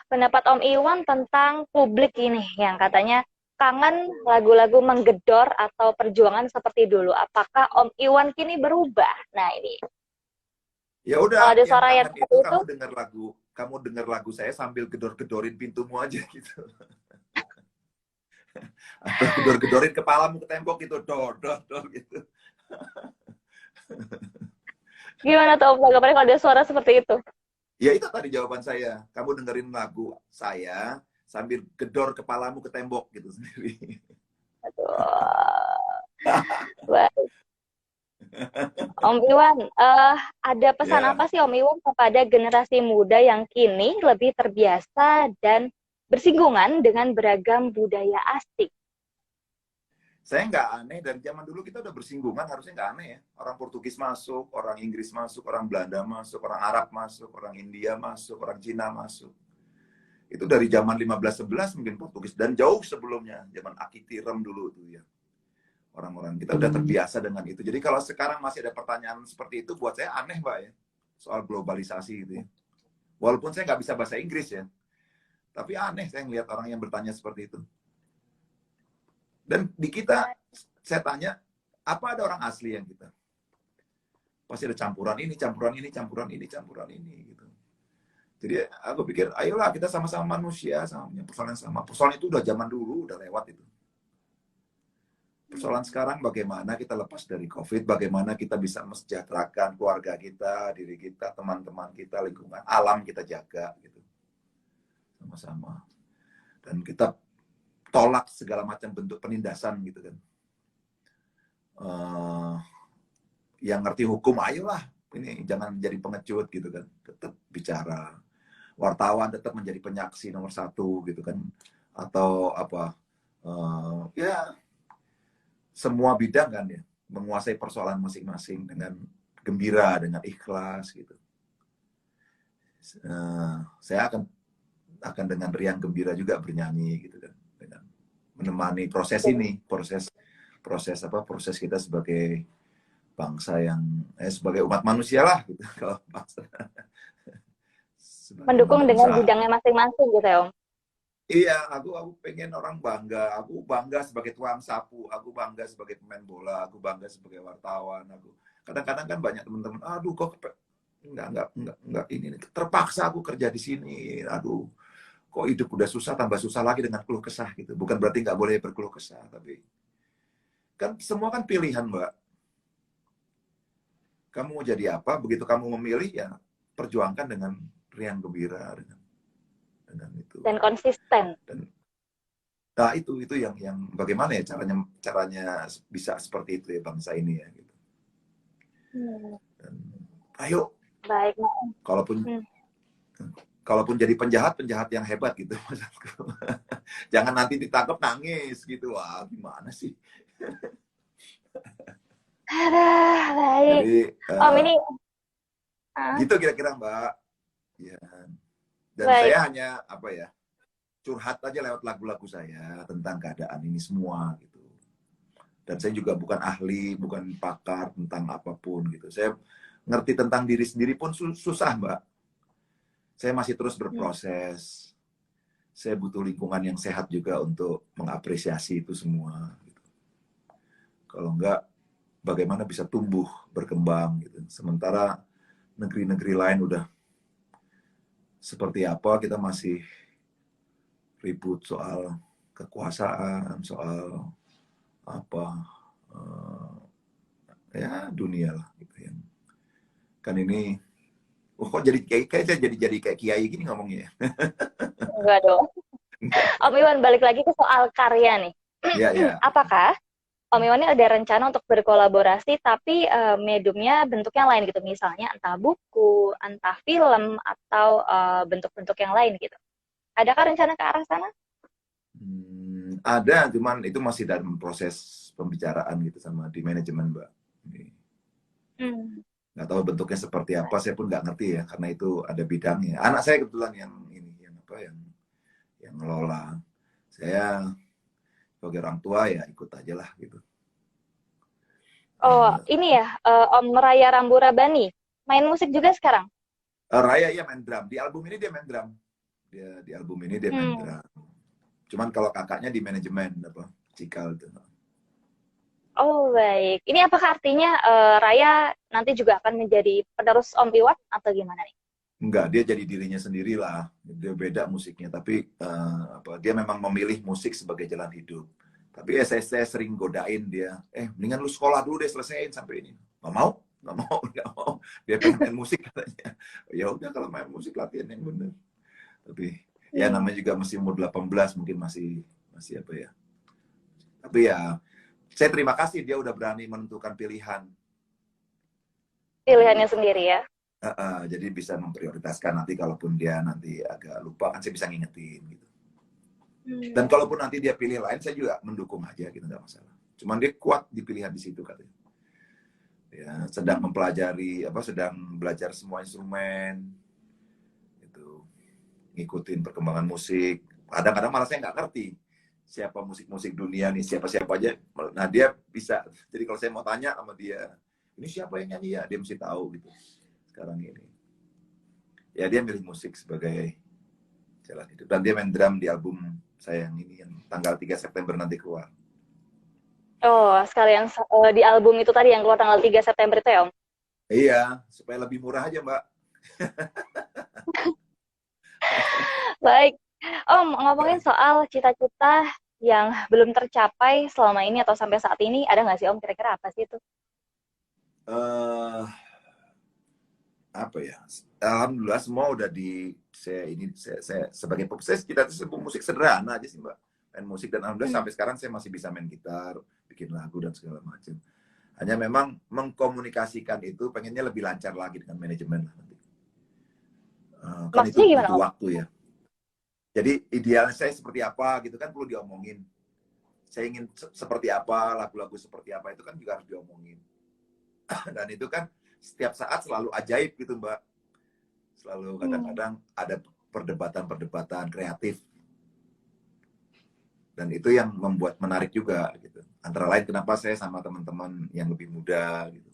pendapat Om Iwan tentang publik ini yang katanya kangen lagu-lagu menggedor atau perjuangan seperti dulu. Apakah Om Iwan kini berubah? Nah ini, ya kalau udah, ada yang suara yang kangen seperti itu itu, kamu dengar lagu saya sambil gedor-gedorin pintumu aja gitu, atau gedor-gedorin kepalamu ke tembok gitu, dor dor dor gitu. gimana tuh Om tanggapannya kalau ada suara seperti itu? Ya itu tadi jawaban saya. Kamu dengerin lagu saya sambil gedor kepalamu ke tembok gitu sendiri. Aduh. Baik. Om Iwan, ada pesan Ya, apa sih Om Iwan kepada generasi muda yang kini lebih terbiasa dan bersinggungan dengan beragam budaya asing? saya nggak aneh dari zaman dulu kita udah bersinggungan, harusnya nggak aneh ya. Orang Portugis masuk, orang Inggris masuk, orang Belanda masuk, orang Arab masuk, orang India masuk, orang Cina masuk. Itu dari zaman 15-11 mungkin Portugis dan jauh sebelumnya, zaman Aki Tirem dulu tuh ya. Orang-orang kita udah terbiasa dengan itu. Jadi kalau sekarang masih ada pertanyaan seperti itu, buat saya aneh Mbak ya, soal globalisasi gitu ya. Walaupun saya nggak bisa bahasa Inggris ya, tapi aneh saya ngelihat orang yang bertanya seperti itu. Dan di kita, saya tanya, apa ada orang asli yang kita? Pasti ada campuran ini, campuran ini, campuran ini, campuran ini gitu. Jadi aku pikir, ayolah kita sama-sama manusia, sama punya persoalan yang sama. Persoalan itu udah zaman dulu, udah lewat itu. Persoalan sekarang bagaimana kita lepas dari COVID, bagaimana kita bisa mesejahterakan keluarga kita, diri kita, teman-teman kita, lingkungan, alam kita jaga gitu. Sama-sama. Dan kita tolak segala macam bentuk penindasan gitu kan. Yang ngerti hukum, ayolah. Ini jangan jadi pengecut gitu kan. Tetap bicara. Wartawan tetap menjadi penyaksi nomor satu gitu kan. Atau apa, ya semua bidang kan ya. Menguasai persoalan masing-masing dengan gembira, dengan ikhlas gitu. Saya akan dengan riang gembira juga bernyanyi gitu kan, dengan menemani proses ini, proses kita sebagai bangsa yang sebagai umat manusia lah gitu. Kalau bangsa sebagai Mendukung dengan bangsa, bidangnya masing-masing gitu ya Om? iya, aku pengen orang bangga. Aku bangga sebagai tukang sapu, aku bangga sebagai pemain bola, aku bangga sebagai wartawan. Aku kadang-kadang kan banyak teman-teman, aduh kok enggak ini terpaksa aku kerja di sini. Aduh, kok hidup udah susah tambah susah lagi dengan keluh kesah gitu. Bukan berarti nggak boleh berkeluh kesah, tapi kan semua kan pilihan, Mbak. kamu mau jadi apa, begitu kamu memilih ya perjuangkan dengan riang gembira, dengan itu. Dan konsisten. Dan nah itu yang bagaimana ya caranya bisa seperti itu ya bangsa ini ya gitu. Dan, ayo, Baik. kalaupun jadi penjahat yang hebat gitu maksudku. Jangan nanti ditangkap nangis gitu, wah gimana sih. Baik. Jadi Ini gitu kira-kira Mbak ya. Dan baik. saya hanya apa ya, curhat aja lewat lagu-lagu saya tentang keadaan ini semua gitu. Dan saya juga bukan ahli, bukan pakar tentang apapun gitu. Saya ngerti tentang diri sendiri pun susah Mbak. Saya masih terus berproses. Saya butuh lingkungan yang sehat juga untuk mengapresiasi itu semua. Gitu. Kalau enggak, bagaimana bisa tumbuh, berkembang gitu. Sementara negeri-negeri lain udah seperti apa, kita masih ribut soal kekuasaan, soal apa, ya dunia lah gitu ya. Kan ini, kok jadi kayak kiai gini ngomongnya ya? Enggak dong. Om Iwan, balik lagi ke soal karya nih. Ya. Apakah Om Iwan ini ada rencana untuk berkolaborasi tapi mediumnya bentuknya lain gitu, misalnya entah buku, entah film, atau bentuk-bentuk yang lain gitu. Adakah rencana ke arah sana? Ada, cuman itu masih dalam proses pembicaraan gitu sama di manajemen Mbak. Nggak tahu bentuknya seperti apa, saya pun nggak ngerti ya, karena itu ada bidangnya. Anak saya kebetulan yang ngelola. Saya sebagai orang tua ya ikut aja lah gitu. Oh, ini ya, Om Raya Ramburabani. Main musik juga sekarang? Raya ya main drum. Di album ini dia main drum. Di album ini dia main drum. Cuman kalau kakaknya di manajemen Cikal itu. Oh, baik. Ini apakah artinya Raya nanti juga akan menjadi penerus Om Iwan atau gimana nih? Enggak, dia jadi dirinya sendiri lah. Dia beda musiknya, tapi dia memang memilih musik sebagai jalan hidup. Tapi saya sering godain dia, mendingan lu sekolah dulu deh, selesaiin sampai ini. Nggak mau. Dia pengen main musik katanya. Ya udah, kalau main musik latihan yang bener. Tapi ya namanya juga masih umur 18, mungkin masih apa ya. Tapi ya, saya terima kasih dia udah berani menentukan pilihan. Pilihannya sendiri ya. Jadi bisa memprioritaskan nanti, kalaupun dia nanti agak lupa kan saya bisa ngingetin gitu. Dan kalaupun nanti dia pilih lain, saya juga mendukung aja gitu, nggak masalah. Cuman dia kuat di pilihan di situ katanya. Ya, sedang mempelajari sedang belajar semua instrumen itu, ngikutin perkembangan musik. Kadang-kadang malah saya nggak ngerti siapa musik-musik dunia nih, siapa-siapa aja. Nah dia bisa, jadi kalau saya mau tanya sama dia, ini siapa yang nyanyi ya, dia mesti tahu gitu. Sekarang ini ya dia milih musik sebagai jalan hidup, dan dia main drum di album saya yang ini, yang tanggal 3 September nanti keluar. Oh, sekalian di album itu tadi yang keluar tanggal 3 September itu ya, Om? Iya, supaya lebih murah aja, Mbak. Baik. Om, ngomongin soal cita-cita yang belum tercapai selama ini atau sampai saat ini, ada nggak sih Om, kira-kira apa sih itu? Apa ya? Alhamdulillah semua udah saya sebagai pemukis, kita tuh musik sederhana aja sih Mbak. Main musik, dan alhamdulillah sampai sekarang saya masih bisa main gitar, bikin lagu dan segala macam. Hanya memang mengkomunikasikan itu pengennya lebih lancar lagi dengan manajemen lah nanti. Kan itu butuh waktu ya. Jadi idealnya saya seperti apa gitu kan perlu diomongin. Saya ingin seperti apa, lagu-lagu seperti apa itu kan juga harus diomongin. Dan itu kan setiap saat selalu ajaib gitu Mbak. Selalu kadang-kadang ada perdebatan-perdebatan kreatif. Dan itu yang membuat menarik juga gitu. Antara lain kenapa saya sama teman-teman yang lebih muda gitu.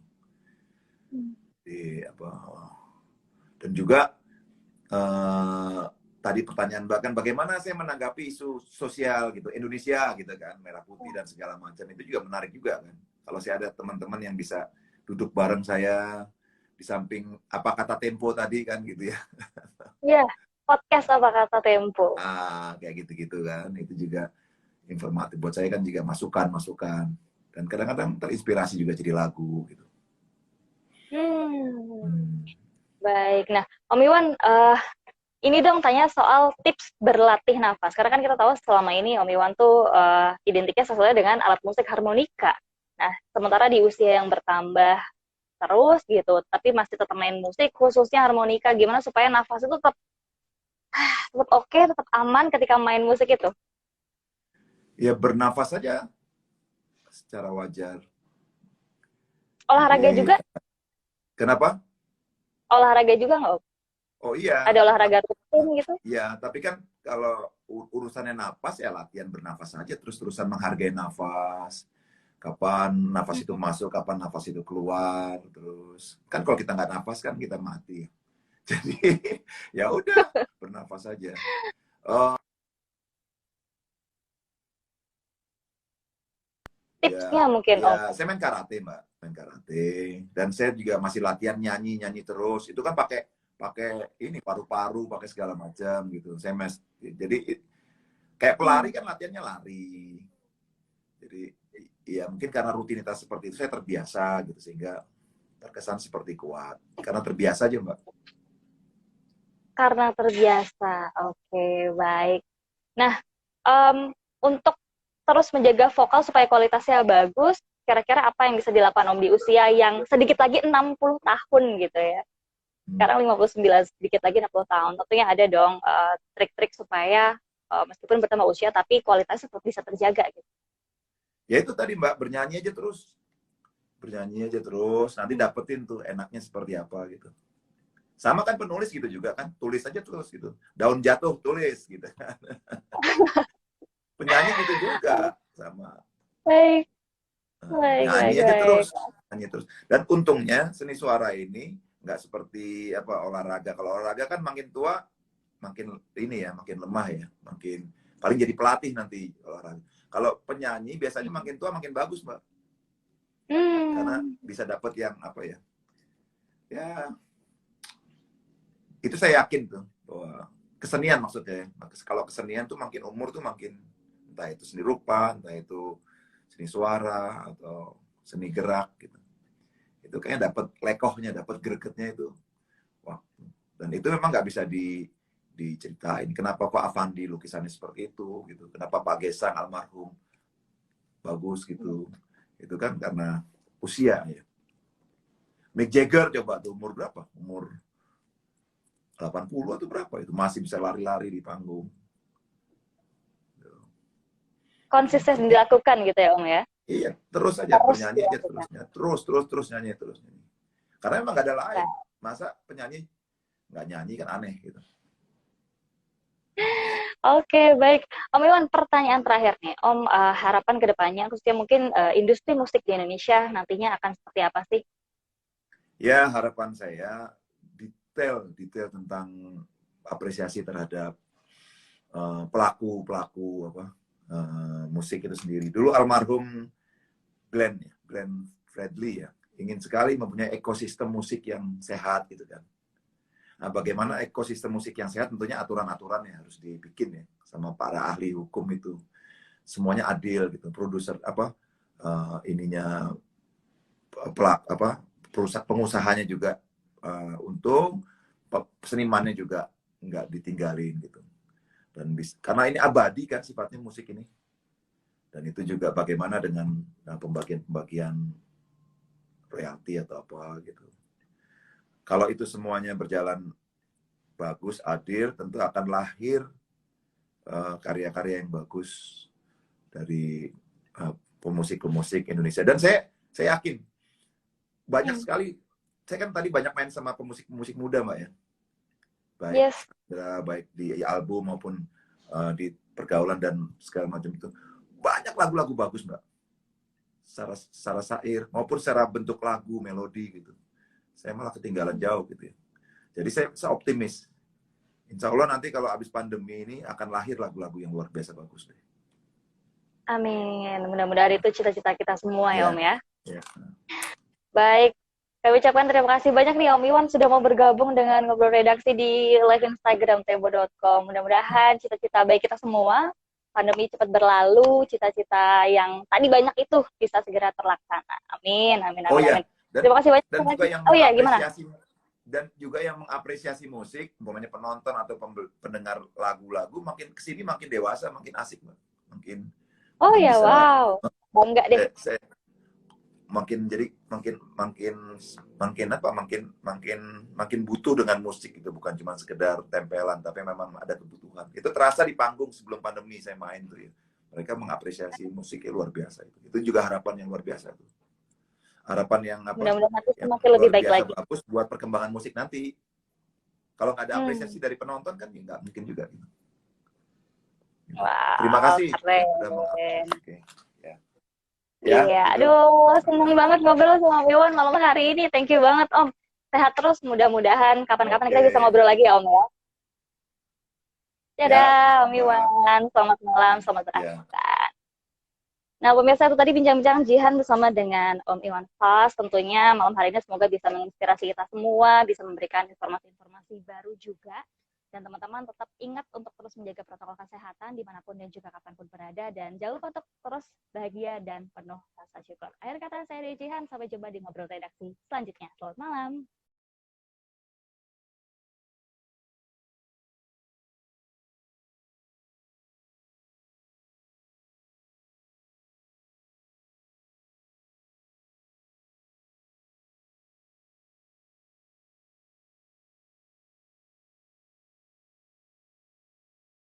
Dan juga tadi pertanyaan Mbak kan bagaimana saya menanggapi isu sosial gitu, Indonesia gitu kan, merah putih dan segala macam, itu juga menarik juga kan. Kalau saya ada teman-teman yang bisa duduk bareng saya di samping apa kata Tempo tadi kan gitu ya. Iya, podcast apa kata Tempo. Kayak gitu-gitu kan, itu juga informatif buat saya kan, juga masukan-masukan. Dan kadang-kadang terinspirasi juga jadi lagu gitu. Hmm, baik. Nah, Om Iwan, ini dong tanya soal tips berlatih nafas. Karena kan kita tahu selama ini Om Iwan tuh identiknya sesuai dengan alat musik harmonika. Nah, sementara di usia yang bertambah terus gitu, tapi masih tetap main musik, khususnya harmonika, gimana supaya nafas itu tetap oke, tetap aman ketika main musik itu? Ya bernafas saja secara wajar. Olahraga Jadi juga, kenapa? olahraga juga nggak Om? Oh iya, Ada olahraga rutin gitu? iya. Tapi kan kalau urusannya napas ya latihan bernafas saja, terus-terusan menghargai nafas. Kapan nafas itu masuk, kapan nafas itu keluar. Terus kan kalau kita nggak nafas kan kita mati. Jadi ya udah bernafas saja. Oh ya, Tipsnya mungkin Om. ya saya main karate mbak, main karate. Dan saya juga masih latihan nyanyi nyanyi terus. Itu kan pakai pakai ini paru-paru, pakai segala macam gitu. Jadi kayak pelari kan latihannya lari. Jadi ya mungkin karena rutinitas seperti itu saya terbiasa gitu sehingga terkesan seperti kuat. Karena terbiasa aja mbak. Karena terbiasa. Oke, baik. Nah, em, untuk terus menjaga vokal supaya kualitasnya bagus, kira-kira apa yang bisa dilakukan Om di usia yang sedikit lagi 60 tahun gitu ya? Hmm. Sekarang 59, sedikit lagi 60 tahun. Tentunya ada dong trik-trik supaya meskipun bertambah usia, tapi kualitasnya tetap bisa terjaga gitu. Ya itu tadi mbak, bernyanyi aja terus. Bernyanyi aja terus, nanti dapetin tuh enaknya seperti apa gitu. Sama kan penulis gitu juga kan, tulis aja terus gitu. Daun jatuh, tulis gitu. Penyanyi gitu juga, sama. Baik, baik, Nyanyi baik, aja baik. terus, nyanyi terus. Dan untungnya seni suara ini nggak seperti apa olahraga. Kalau olahraga kan makin tua, makin ini ya, makin lemah ya, makin paling jadi pelatih nanti olahraga. Kalau penyanyi biasanya makin tua makin bagus mbak, karena Hmm, bisa dapet yang apa ya, ya itu saya yakin tuh bahwa kesenian maksudnya. Kalau kesenian tuh makin umur tuh makin entah itu seni rupa, entah itu seni suara atau seni gerak gitu. Itu kayaknya dapat lekohnya, dapat gregetnya itu. Wah. Dan itu memang nggak bisa diceritain. Kenapa kok Avandi lukisannya seperti itu gitu. Kenapa Pak Gesang almarhum bagus gitu. Itu kan karena usia ya. Mick Jagger coba tuh umur berapa? Umur 80 atau berapa itu masih bisa lari-lari di panggung. konsisten dilakukan gitu ya Om ya? Iya, terus aja Terus bernyanyi aja dilakukan. terusnya. Terus nyanyi terus. Karena emang gak ada lain. Nah, Masa penyanyi nggak nyanyi kan aneh gitu. oke, baik. Om Iwan, pertanyaan terakhir nih. Om, harapan ke depannya, khususnya mungkin industri musik di Indonesia nantinya akan seperti apa sih? Ya harapan saya detail tentang apresiasi terhadap pelaku apa musik itu sendiri. Dulu almarhum Glenn Fredly ya, ingin sekali mempunyai ekosistem musik yang sehat gitu kan. Nah, bagaimana ekosistem musik yang sehat? Tentunya aturan-aturan yang harus dibikin ya sama para ahli hukum itu. Semuanya adil gitu. Produser apa ininya apa perusahaan pengusahanya juga untung, senimannya juga nggak ditinggalin gitu. Dan karena ini abadi kan sifatnya musik ini. Dan itu juga bagaimana dengan pembagian-pembagian royalti atau apa gitu. Kalau itu semuanya berjalan bagus, adil, tentu akan lahir karya-karya yang bagus dari pemusik-pemusik Indonesia. Dan saya yakin banyak Hmm. sekali. Saya kan tadi banyak main sama pemusik-pemusik muda, Mbak ya. Baik Yes. baik di album maupun di pergaulan dan segala macam itu. Banyak lagu-lagu bagus, Mbak. Secara syair maupun secara bentuk lagu, melodi gitu. Saya malah ketinggalan jauh gitu ya. Jadi saya optimis. Insya Allah nanti kalau habis pandemi ini akan lahir lagu-lagu yang luar biasa bagus deh. Amin. Mudah-mudahan itu cita-cita kita semua ya Om Ya, ya. ya. Baik. Kami ucapkan terima kasih banyak nih Om Iwan sudah mau bergabung dengan ngobrol redaksi di live Instagram tempo.com. Mudah-mudahan cita-cita baik kita semua, pandemi cepat berlalu, cita-cita yang tadi banyak itu bisa segera terlaksana. Amin, amin, Oh amin, ya, amin. Dan Terima kasih banyak. dan juga yang Oh iya, gimana? mengapresiasi musik, umpamanya penonton atau pendengar lagu-lagu makin kesini makin dewasa, makin asik, Mbak. Makin Oh makin ya, bisa wow. Bangga deh. saya makin jadi makin makin makin apa makin makin makin butuh dengan musik itu, bukan cuma sekedar tempelan tapi memang ada kebutuhan. Itu terasa di panggung sebelum pandemi saya main tuh ya. Mereka mengapresiasi musiknya luar biasa itu. Itu juga harapan yang luar biasa tuh. Harapan yang apa? Mudah-mudahan nanti Yang semakin lebih luar baik biasa lagi. bagus buat perkembangan musik nanti. Kalau nggak ada apresiasi Hmm. dari penonton kan ya nggak mungkin juga. Gitu. Terima Wow, kasih yang sudah keren. mengapresiasi. Oke. Ya. Ya, Iya, itu. aduh, seneng Sama-sama. banget ngobrol sama Iwan malam hari ini. Thank you banget, Om. Sehat terus, mudah-mudahan kapan-kapan kita bisa Oke. ngobrol lagi ya, Om ya. Ya, Dadah, Om sama-sama. Iwan. Selamat malam, selamat Ya. beraktivitas. Nah, pemirsa itu tadi bincang-bincang Jihan bersama dengan Om Iwan Fals. Tentunya malam hari ini semoga bisa menginspirasi kita semua, bisa memberikan informasi-informasi baru juga. Dan teman-teman tetap ingat untuk terus menjaga protokol kesehatan dimanapun dan juga kapanpun berada. Dan jangan lupa untuk terus bahagia dan penuh rasa syukur. Akhir kata saya dari Jihan, sampai jumpa di Ngobrol Redaksi selanjutnya. Selamat malam.